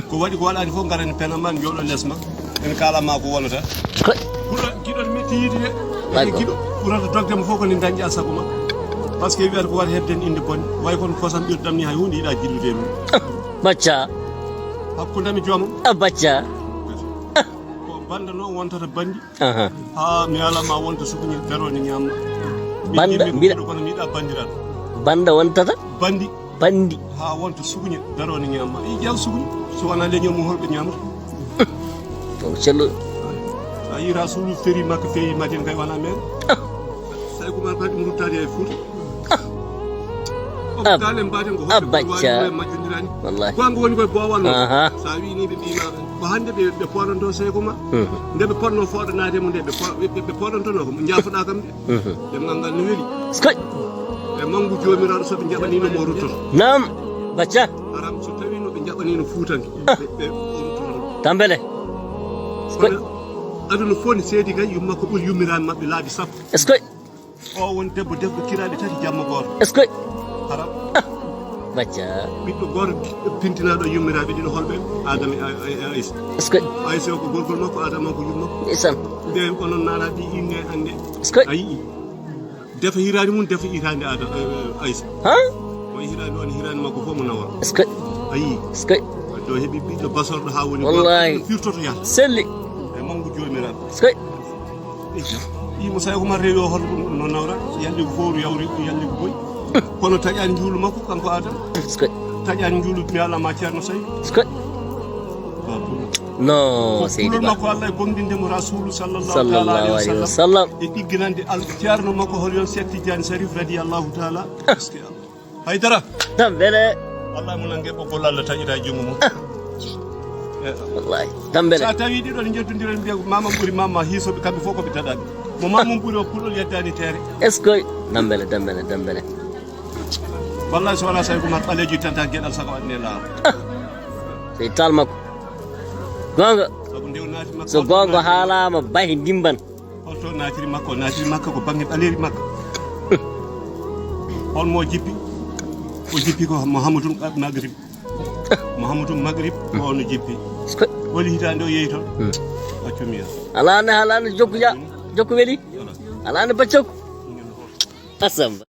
ko waɗi ko waɗani fof garani penama joɗo lesma en kalama ko wonata ɓuura giɗon metti yiide de giɗo ɓurata dogdema fof koni dañƴa sago ma par ce que wiyata ko wata hebden inde bonde way kono kosam ɓirɗam ni hay hunde yiiɗa jillude mum bacca hakkudemi joomum bacca ko banda noon wontata bandi ha mi alama wonta sukuñi darode ñamma banda mbiɗa kono miiɗa bandiral banda wontata bandi ha wonta sukuñi darode ñamma i ƴeew sukuñi so wona leñol mum holɓe ñamata to cello sa yi rasulu feri makko feewi madine kay wona men say ko man kadi ruttade e Fouta dalen mbaden ko bacca majjodirani wallahi gonga woni koye bowal no sa wi ni ɓe mbima ko hande ɓe poɗonto sey ko ma nde ɓe ponno foɗanade mo nde ɓe poɗontono ko jafoɗa kam de ɓe gangal no weeli skoy e mangu jomiraɗo soɓe jaɓanino mo ruttoto nam bacca aram so tawi no ɓe jaɓanino Foutanke ɓe ruttoto tambele skoy aduna fof ne seedi kay yumma ko ɓuuri yummirani mabɓe laabi sappo skoy o woni debbo kiraɗe tati jamma goto skoy haram bacca ɓiɗɗo goto pintinaɗo yummiraɓe ɗiɗo holɓe adama e Aïssa skoy Aïssa o ko gorgol makko adama o ko yummakko isan nde onon naana ɗi inne hande skoy a yii defa hirani mum defa irande Aïssa ha o hirani on hirani makko fof mo nawora skoy a yii skoy do heeɓi ɓiɗɗo basorɗo ha woni wallahi firtoto yahata selli e mangu jomiraɓe skoy yimo sawi ko man rewi o hol no nawra yalde ko fowru yawri yalde ko boyi kono taƴani juulu makko kanko adama skoy taƴani juulu mi alama ceerno sayi skoy no seydi kulol makko Allah e gonɗindemo rasulu sallallahu alayhi wa sallam e ɗigginande ceerno makko hol yon Cheikh Tidiane Sharif radiyallahu taala haydara tambele Allah mo nangue ɓoggol Allah taƴita jungo mum wallahi tambele sa tawi ɗiɗon jettodiren mbiya mamam ɓuuri mamma hiisoɓe kamɓe fof koɓe taɗaɓe mo mamam ɓuuri o kulɗol yeddani teere est ce que tambele wallahi so wona sawi ko mat ɓaleji tanta gueɗal saka waɗine laawa sey tal makko gonga sabu nde naati makko so gonga haalama bahi dimban holto naatiri makko ko banggue ɓaleri makko on mo jippi o jippi ko Mouhamadoul Maghrib ko ono jippi woni hitande o yeeyi toon accumi alane jokku weli alane baccako asamba